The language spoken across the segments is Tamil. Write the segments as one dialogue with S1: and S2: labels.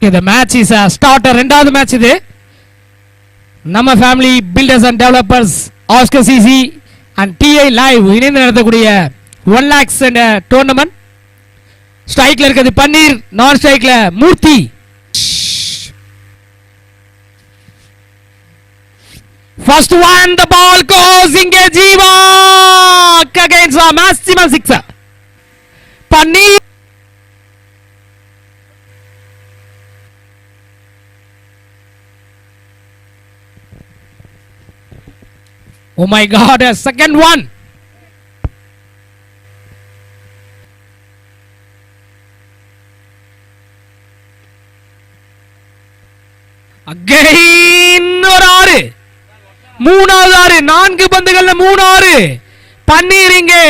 S1: The match is a starter. ரெண்டாவது மேட்ச் இது. நம்ம family builders and developers Oscar CC and DI live இணைந்து நடத்தக்கூடிய 1 lakhs என்ற டோர்னமெண்ட். ஸ்ட்ரைக்ல இருக்கிறது பன்னீர், நான் ஸ்ட்ரைக்ல மூர்த்தி. First one, the ball goes inge Jeeva against a maximum sixer. Paneer. Oh my God, a second one. Again ஒரு ஆறு, மூணாவது ஆறு, 4 பந்துகள்ல 3 ஆறு. பன்னீர் இங்கே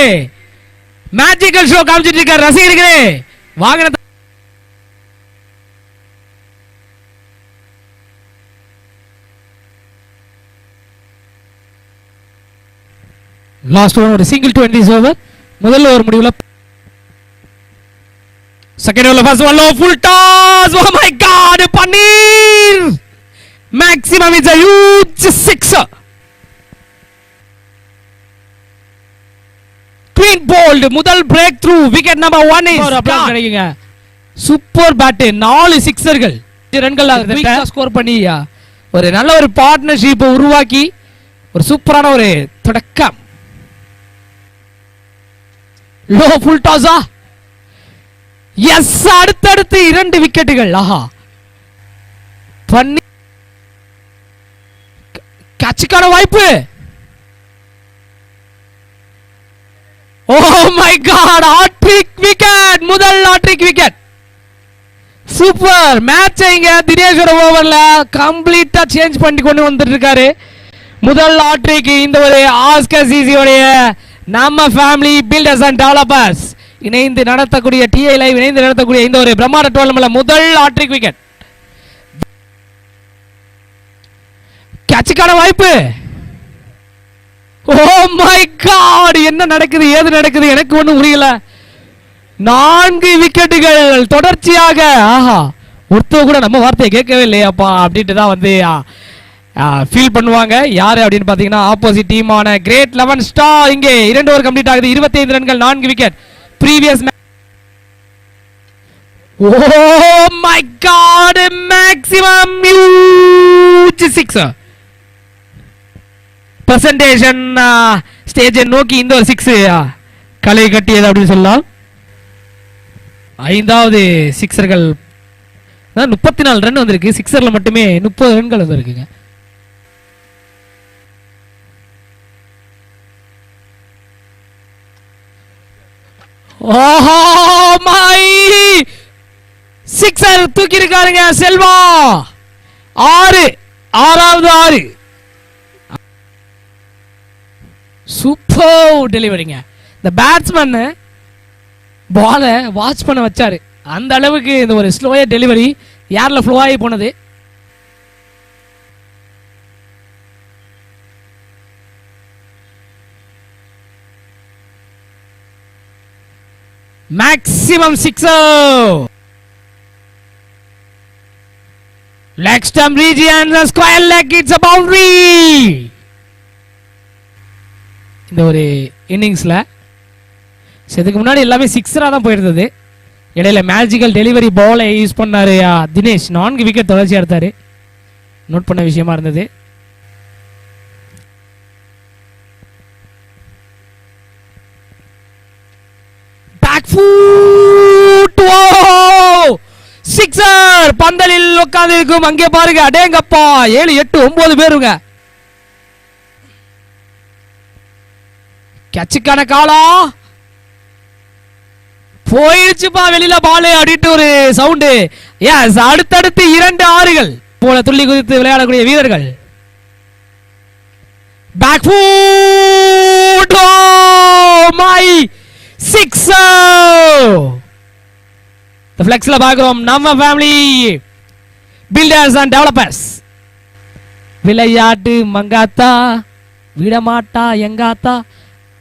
S1: மேஜிக்கல் ஷோ காமிச்சிட்டு இருக்க ரசிகர்களே. வாங்க லாஸ்ட் ஒரு single to end this over. முதல்ல ஒரு முடிவுல second over first one low full toss. Oh my God, Paneer maximum it's a huge sixer. Clean bowled, முதல் break wicket number 1 is கிடைக்குங்க. சூப்பர் பேட், 4 சிக்ஸர்கள், 5 ரன்கள் குயிக்கா ஸ்கோர் பண்ணி ஒரு நல்ல ஒரு பார்ட்னர்ஷிப் உருவாக்கி ஒரு சூப்பரான ஒரு தொடக்கம். லோ ஃபுல் டாஸா? எஸ், அடுத்தடுத்து 2 விக்கெட்டுகள். ஆஹா, பண்ணி கேட்சுக்கான வாய்ப்பு. Oh my God, hattrick wicket, முதல் ஹாட்ரிக் விக்கெட். Super match. இங்க தினேஷோட ஓவர்ல கம்ப்ளீட்டா சேஞ்ச் பண்ணி கொண்டு வந்துட்டு இருக்காரு. முதல் ஹாட்ரிக் இந்த ஒரு ஆஸ்கர் சிசியோடைய நம்ம ஃபேமிலி பில்டர்ஸ் அண்ட் டெவலப்பர்ஸ் இணைந்து நடத்தக்கூடிய டிஐ லைவ் இணைந்து நடத்தக்கூடிய இந்த ஒரு பிரம்மாண்ட டோர்னமெண்ட்ல முதல் ஹாட்ரிக் விக்கெட். கேட்சுக்கான வாய்ப்பு. ஓ மை காட், என்ன நடக்குது, ஏது நடக்குது, எனக்கு ஒன்றும் புரியல. 4 விக்கெட்டுகள் தொடர்ச்சியாக. ஆஹா, ஒருத்தவ கூட நம்ம வார்த்தையை கேட்கவே இல்லையாப்பா அப்படின்ட்டு தான் வந்து ஃபீல் பண்ணுவாங்க. யாரு அப்படின்னு பாத்தீங்கன்னா ஆப்போசிட் டீமான கிரேட் 11 ஸ்டார். இங்கே 2 ஓவர் கம்ப்ளீட் ஆகுது, 25 ரன்கள், 4 wicket. Previous oh my god, maximum huge sixer. Presentation ஸ்டேஜை நோக்கி இந்த ஒரு 6 களை கட்டியது அப்படின்னு சொல்லலாம். 5வது சிக்ஸர்கள், 34 ரன் வந்திருக்கு. சிக்ஸர்ல மட்டுமே 30 ரன்கள் வந்திருக்குங்க. ஓஹோ மை, சிக்ஸர் தூக்கி இருக்காருங்க செல்வா. 6வது 6. சூப்பர் டெலிவரிங்க. இந்த பேட்ஸ்மேன் பால வாட்ச் பண்ண வச்சாரு. அந்த அளவுக்கு இந்த ஒரு ஸ்லோயா டெலிவரி யார்ல ஃப்ளோ ஆகி போனது. Maximum sixer. Leg stump region, square leg, it's a boundary. இந்த ஒரு இன்னிங்ஸ்ல இதுக்கு முன்னாடி எல்லாமே சிக்ஸரா தான் போயிருந்தது. இடையில மேஜிக்கல் டெலிவரி பாலை யூஸ் பண்ணாரு தினேஷ். 4 விக்கெட் தொடர்ச்சியா எடுத்தாரு. நோட் பண்ண விஷயமா இருந்தது. Back food, sixer. பந்தலில் உட்கார்ந்து இருக்கும். அங்கே பாருங்க, அடேங்கப்பா, 7 8 9 பேருங்க. கேட்சுக்கான காலா போயிடுச்சுப்பா, வெளியில பால் அப்படின்ட்டு ஒரு சவுண்டு. எஸ், அடுத்தடுத்து 2 ஆறுகள் போல துள்ளி குதித்து விளையாடக்கூடிய வீரர்கள். Back foot, oh my sixer. இந்த ஃப்ளெக்ஸ்ல பாக்குறோம் நம்ம ஃபேமிலி பில்டர்ஸ் அண்ட் டெவலப்பர்ஸ். விளையாட்டு மங்காத்தா விடமாட்டா எங்காத்தா.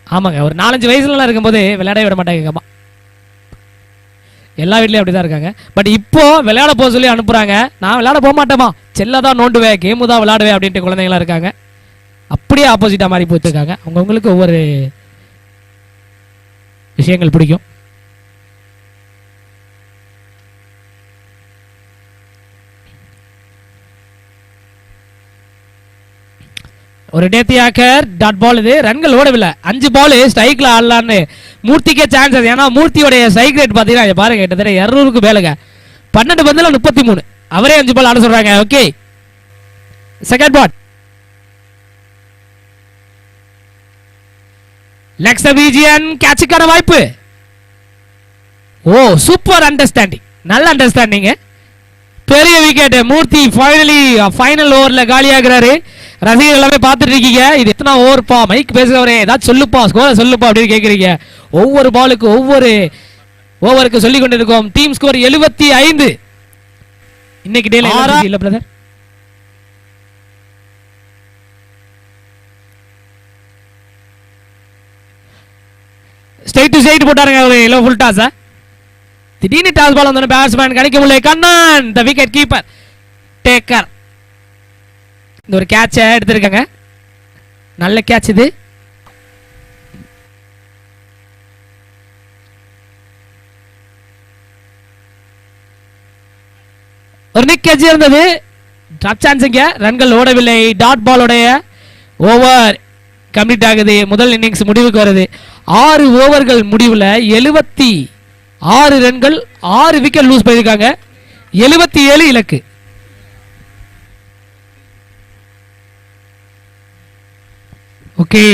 S1: ஆமாங்க, ஒரு 4-5 வயசுல இருக்கும்போது விளையாட விட மாட்டாங்க. எல்லா வீட்லயும் அப்படிதான் இருக்காங்க. பட் இப்போ விளையாட போக சொல்லி அனுப்புறாங்க. நான் விளையாட போக மாட்டேமா, செல்ல தான் நோண்டுவேன், கேமு தான் விளையாடுவேன் அப்படின்ட்டு குழந்தைங்களா இருக்காங்க. அப்படியே ஆப்போசிட்டா மாதிரி போயிட்டு இருக்காங்க. அவங்கவுங்களுக்கு ஒவ்வொரு விஷயங்கள் பிடிக்கும். ஒரு டேத்தியாக்கர் டாட் பால். இது ரன்கள் ஓடவில்லை. 5 பால் ஸ்ட்ரைக்ல ஆடலான்னு மூர்த்திக்கே சான்சஸ். ஏன்னா மூர்த்தியோடைய ஸ்ட்ரைக் ரேட் பார்த்தீங்கன்னா பாருங்க, கிட்டத்தட்ட 200க்கு மேலுங்க. 12 பந்துல 33. அவரே 5 பால் ஆட சொல்றாங்க. Okay, second ball. Next region கேட்சுக்கான வாய்ப்பு. ஓ, சூப்பர் அண்டர்ஸ்டாண்டிங், நல்ல அண்டர்ஸ்டாண்டிங். பெரிய விக்கெட். மூர்த்தி ஃபைனல் ஓவர்ல காலியாகிறாரு. ரசிகர்கள் எல்லாமே பார்த்துட்டு இருக்கீங்க. இது எத்தனை ஓவர்ப்பா, மைக் பேசுறவரே ஏதாவது சொல்லுப்பா, ஸ்கோரை சொல்லுப்பா அப்படின்னு கேட்குறீங்க. ஒவ்வொரு பாலுக்கு ஒவ்வொரு ஓவருக்கு சொல்லிக் கொண்டிருக்கோம். Team score 75. இன்னைக்கு டேல இல்ல பிரதர். ஸ்ட்ரைட் டு ஸ்ட்ரைட் போட்டாருங்க. ஒரு ஃபுல் டாஸ். திடீர்னு டாஸ் பால் வந்தோட பேட்ஸ்மேன் கிடைக்க முடியல. கண்ணன் த விக்கெட் கீப்பர் டேக்கர் இந்த ஒரு கேட்சை எடுத்திருக்காங்க. நல்ல கேட்ச் இது. ஒரு நிக் கேட்ச் இருந்தது. டாப் சான்ஸ் இங்க. ரன்கள் ஓடவில்லை. டாட் பாலோடைய ஓவர் கம்ப்ளீட் ஆகுது. முதல் இன்னிங்ஸ் முடிவுக்கு வருது. 6 ஓவர்கள் முடிவில் 76 ரன்கள், 6 விக்கெட் லூஸ் பண்ணியிருக்காங்க. 77 இலக்கு. Okay,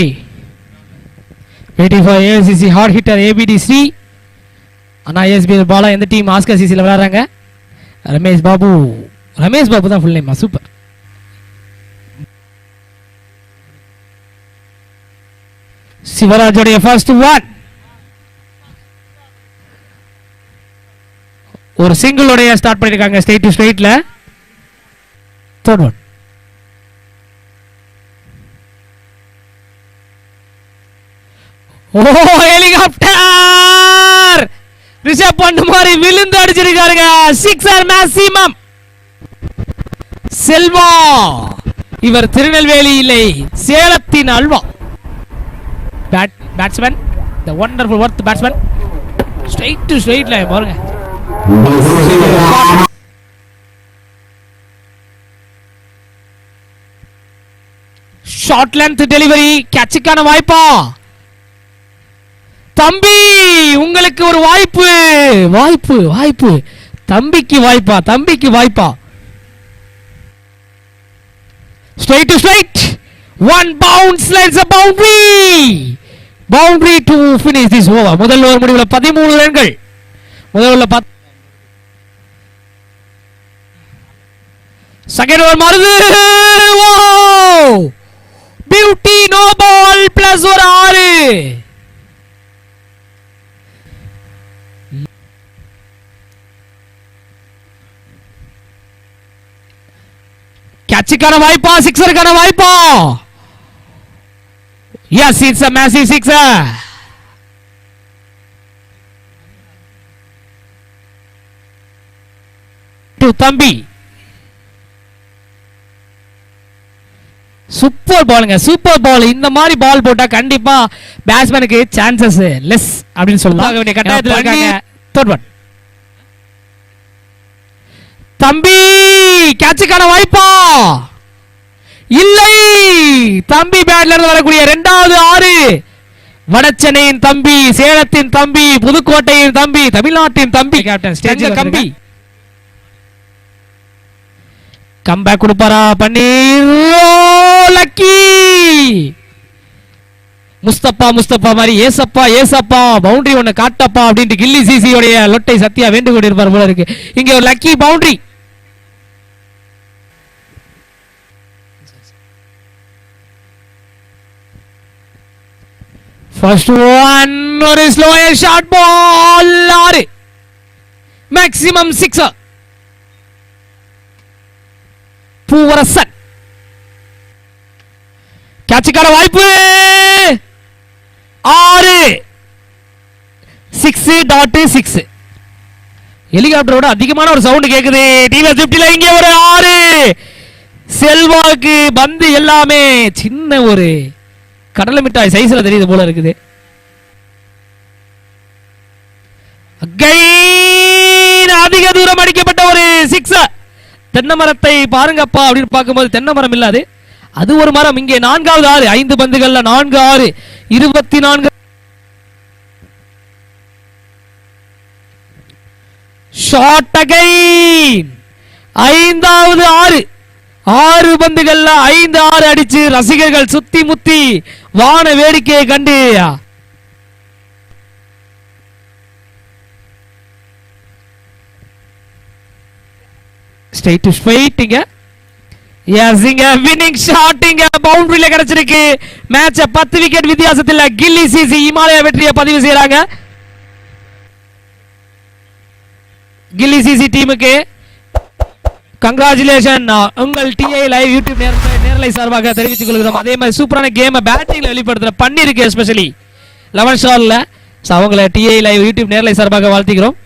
S1: waiting for ACC hard hitter ABD Sri. அண்ணா ஏஎஸ்பிஎல் பாலா எந்த டீம்? ஆஸ்கர் சிசியில் விளையாடுறாங்க. ரமேஷ் பாபு. ரமேஷ் பாபு தான் ஃபுல் நேம். சூப்பர். சிவராஜோடைய ஃபர்ஸ்ட் ஒன். ஒரு சிங்கிளோடைய ஸ்டார்ட் பண்ணிருக்காங்க. ஸ்ட்ரைட் டு ஸ்ட்ரைட்ல. Third one. Oh, helicopter Rishabh Pant மாதிரி விழுந்து அடிச்சிருக்காருங்க. Sixer maximum. செல்வா, இவர் திருநெல்வேலி இல்லை, சேலத்தின் அல்வா. Batsman, the wonderful worth batsman. Straight to ஸ்ட்ரைட்ல பாருங்க. Short length delivery. கேட்சுக்கான வாய்ப்பா? தம்பி, உங்களுக்கு ஒரு வாய்ப்பு. வாய்ப்பு வாய்ப்பு தம்பிக்கு வாய்ப்பா? தம்பிக்கு வாய்ப்பா? Straight to straight. One bounce lines a boundary to finish this over. முதல் ஓவர் முடிவுல 13 ரன்கள். முதல்ல செகண்ட் ஓவர் மாறுது. பியூட்டி நோ பால் பிளஸ் ஒரு 6. கேட்சுக்கான வாய்ப்பா? சிக்ஸருக்கான வாய்ப்பா? Yes, it's a massive sixer. To தம்பி. சூப்பர் பாலுங்க, சூப்பர் பால். இந்த மாதிரி பால் போட்டா கண்டிப்பா பேட்ஸ்மேனுக்கு சான்சஸ் லெஸ் அப்படின்னு சொல்லலாம். கட்டாயத்தில் இருக்காங்க. Third one. தம்பி, கேட்சுக்கான வாய்ப்பா? இல்லை. தம்பி பேட்ல இருந்து வரக்கூடிய 2வது 6. வடச்சென்னையின் தம்பி, சேலத்தின் தம்பி, புதுக்கோட்டையின் தம்பி, தமிழ்நாட்டின் தம்பி. கேப்டன் ஸ்டேஜ் கம்பி. கம்பேக் கொடுப்பாரா பன்னீர்? லக்கி. முஸ்தபா மாதிரி ஏசப்பா ஏசப்பா பவுண்டரி ஒன்னு காட்டப்பா அப்படின்ட்டு கில்லி சிசியோடைய லொட்டை சத்தியா வேண்டு கொண்டிருப்பார் போல இருக்கு. இங்க ஒரு லக்கி பவுண்டரி. First one, ஒரு slower shot ball. 6 maximum 6. Poovarasan. கேட்சுக்கான வாய்ப்பு. 6 6.6. ஹெலிகாப்டரோட அதிகமான ஒரு சவுண்ட் கேக்குது. டிவிஎஸ் 50ல இங்கே ஒரு 6. செல்வாக்கு பந்து எல்லாமே சின்ன ஒரு கடலை மிட்டாய் சைஸ்ல தெரியுது போல இருக்குது. அதிக தூரம் அடிக்கப்பட்ட ஒரு 6. தென்னை மரத்தை பாருங்கப்பா அப்படின்னு பார்க்கும்போது தென்னை மரம் இல்லாது அது ஒரு மரம். இங்கே 4வது 6. 5 பந்துகள்ல 4 6 24. Shot again. 5வது 6. 6 பந்துகள்ல 5 6 அடிச்சு ரசிகர்கள் சுத்தி முத்தி வான வேடிக்கையை கண்டு ஸ்ட்ரைட் டு ஸ்ட்ரைட். எஸ் இங்க வின்னிங் ஷாட் இங்க பவுண்டரியில கிடைச்சிருக்கு. மேட்ச 10 விக்கெட் வித்தியாசத்தில் கில்லி சிசி இமாலயா வெற்றியை பதிவு செய்யறாங்க. கில்லி சிசி டீமுக்கு கங்க்ராச்சுலேஷன். உங்கள் டிஐ லைவ் யூடியூப் நேரலை சார்பாக தெரிவித்துக் கொள்கிறோம். அதே மாதிரி சூப்பரான கேமை பேட்டிங்ல வெளிப்படுத்துற பண்ணிருக்கு எஸ்பெஷலி 11 ஷாட்ல. அவங்களை டிஐ லைவ் யூடியூப் நேரலை சார்பாக வாழ்த்துக்கிறோம்.